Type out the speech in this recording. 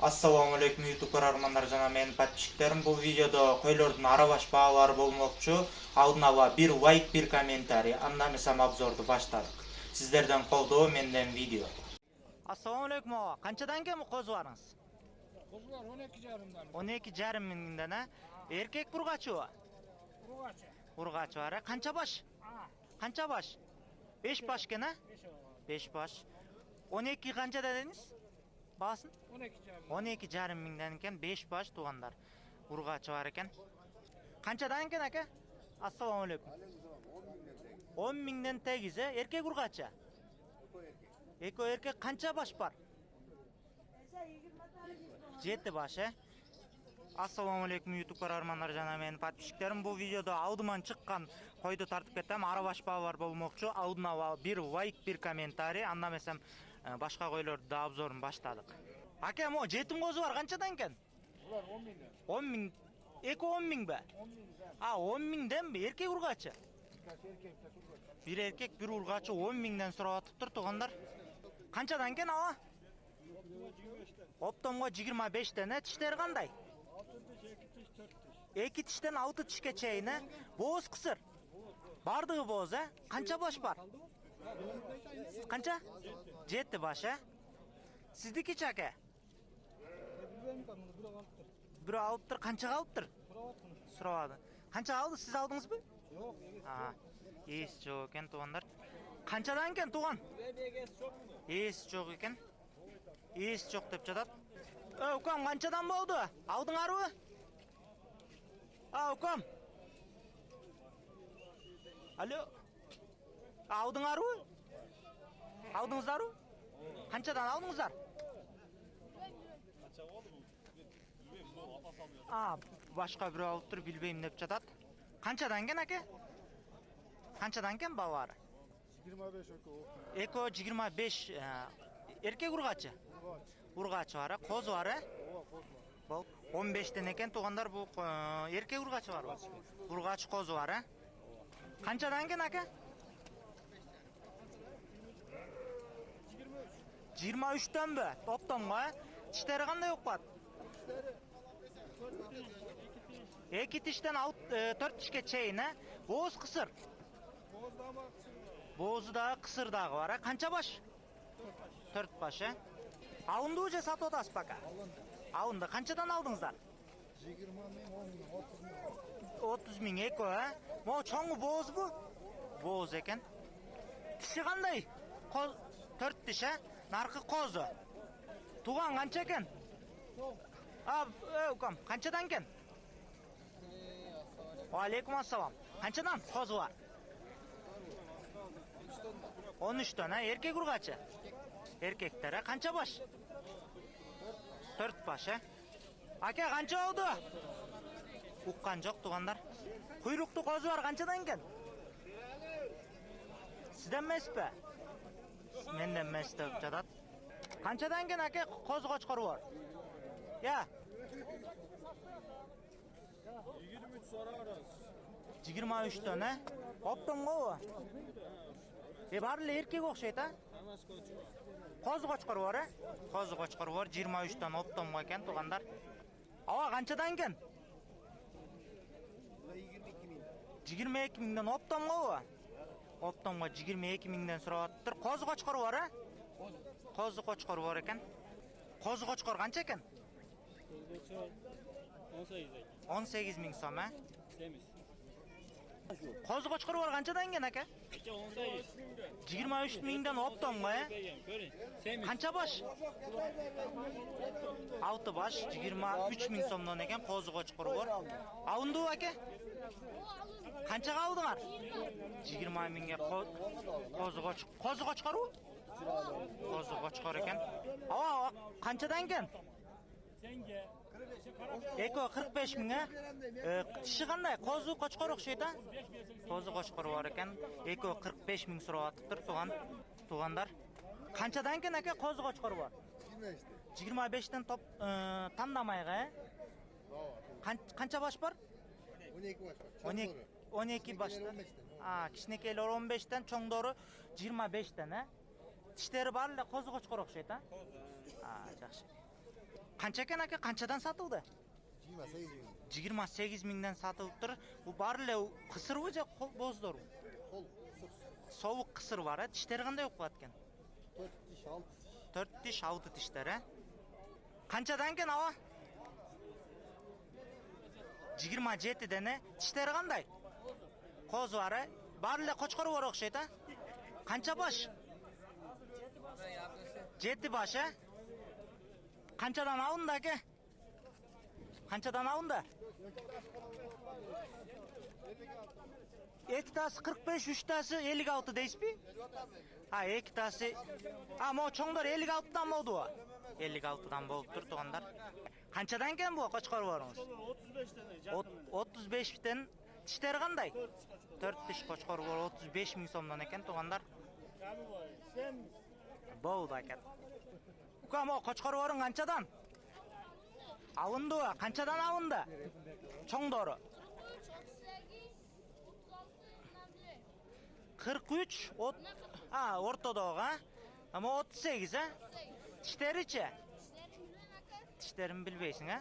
Assalamu alaikum YouTube көрермандар жана менин подписчиктерим. Бул видеодо койлордун арабаш баалары болмокчу. Алдын ала бир лайк, бир комментарий, андан эмесем обзорду баштадык. Сиздерден колдоо, менден видео. Assalamu alaikum ага. Канчадан кем козуларыңыз? Козулар 12,5-дан. 12,5 миңден, а? Эркек бургачыбы? Бургачы. Бургачы бар, а? Канча баш? Канча баш? 5 баш экен, а? 5 баш. 12 канча дедиңиз? Баасын? 12,5 миңден экен, 5 баш туугандар. Ургачы бар экен. Канчадан экен ака? Ассаламу алейкум. 10 миңден тегиз, эркек ургачы. Эко эркек канча баш бар? 7 баш, Ассаламу алейкум YouTube көрөрмандар жана менин подписчиктерим. Бул видеодо алдыман чыккан койду тартып кетем. Арабаш баалар болмокчу. Алдын ала бир лайк, бир комментарий, анда эмесем башка койлорду да обзорун баштадык. Ака, мо жетим козу бар, канчадан экен? Булар 10 миңден. 10 миң. Эко 10 миңби? 10 миңден. 10 миңденби? Эркек ургачы? Бир эркек, бир ургачы 10 миңден сурап атыптыр туугандар. Канчадан экен ала? Оптомго 25ден, тиштери кандай? 2 тиштен 6 тишке чейин, бооз кысыр. Бардыгы бооз, Канча баш бар? Канча? 7 баш, Сиздики чаке? Бирөө алыптыр, канчага алыптыр? Сурабады. Канча алды, сиз алдыңызбы? Жок, Эс жок экен туугандар. Канчадан экен тууган? Эс жок экен. Эс жок деп жатат. Укам, канчадан болду? Алдыңарбы? Укам. Алло. Алдыңарбы? Алдыңыздарбы? Канчадан алдыңыздар? Башка бирөө алыптыр, билбейм деп жатат. Канчадан экен аке? Канчадан экен балары? 25 эко. Эко 25 эркек ургачы? Ургачы бар, козу бар, Бол 15ден экен туугандар, бул эркек ургачы бар. Ургачы козу бар, Канчадан экен аке? 23дөнбү? Топтомго, Тиштери кандай окпат? 2 тиштен 4 тишке чейин, бооз кысыр. Боозу дагы кысыр дагы бар, Канча баш? 4 баш, Алындыбы же сатып атасыз бака? Алынды. Канчадан алдыңыздар? 20 миң, 10 миң, 30 миң. 30 миң эко, Мо чоңу боозбу? Бооз экен. Тиши кандай? 4 тиш, Наркы козу. Туган канча экен? Укам, канчадан экен? Алейкум ассалам. Канчадан козу бар? 13дөн, эркек ургачы? Эркектер, канча баш? 4 баш, Аке, канча болду? Уккан жок туугандар. Куйруктуу козу бар, канчадан экен? Сизден эмеспи? Менден эмес деп жатат. Канчадан экен аке козу кочкору бар? 23 сорабыз. 23дөн, Оптомгобу? Баары эле эркек окшойт, Козу кочкору бар, Козу кочкору бар, 23дөн оптомго экен туугандар. Ага, канчадан экен? 22 миңден оптомгобу? Оптомго 22 миңден сурап атыптыр. Козу кочкору бар, Козу кочкору бар экен. Козу кочкор канча экен? 18 миң сом, Козу кочкору бар канчадан экен аке? 23 миңден оптомго, Канча баш? 6 баш, 23 миң сомдон экен козу кочкору бар. Алындыбы аке? Канчага алдыңар? 20 миңге козу кочкору? Козу кочкор экен. Канчадан экен? Эко 45 миң, Тиши кандай? Козу кочкор окшойт, Козу кочкору бар экен. Эко 45 миң сурап атыптыр туугандар. Канчадан экен аке козу кочкору бар? 25ден тандамайга, Канча баш бар? 12 башта. Кичинекейлер 15ден, чоңдору 25ден, Тиштери бар эле козу кочкор окшойт, Жакшы. Qancha ekan aka? Qanchadan sotuvdi? 28 bin. 28 mingdan sotuvib tur. Bu barli qisir o'ja bo'zdor. Kol kısır. Sovuq qisir var, tishlari qanday o'qib atgan? 4 diş 6 diş. 4 tish, 6 tishlari. Qanchadan ekan ava? 27 dana. Tishlari qanday? Qo'z var. Barli qo'chqor var o'xshaydi. Qancha bosh? 7 bosh, a? Qanchadan avunda aka? Qanchadan avunda? Ikkitasi 45, uchtasi 56 deysizmi? Ha, ikkitasi. Ama o cho'nglar 56 dan bo'ldi o. 56 dan bo'lib tur to'g'anlar. Qanchadan ekan bu qo'chqor boringiz? 35 tane. 35 dan. Tishlari qanday? 4 tish qo'chqor bor 35 ming so'mdan ekan to'g'anlar. Sen Bo'ldi aka. Ukam o qo'chqor boring qanchadan? Avunda, qanchadan avunda? Cho'ngdori. 43, ha, o'rtadog', ha? Ama 38, ha? Tishlarichi? Tishlarini bilmaysan, ha?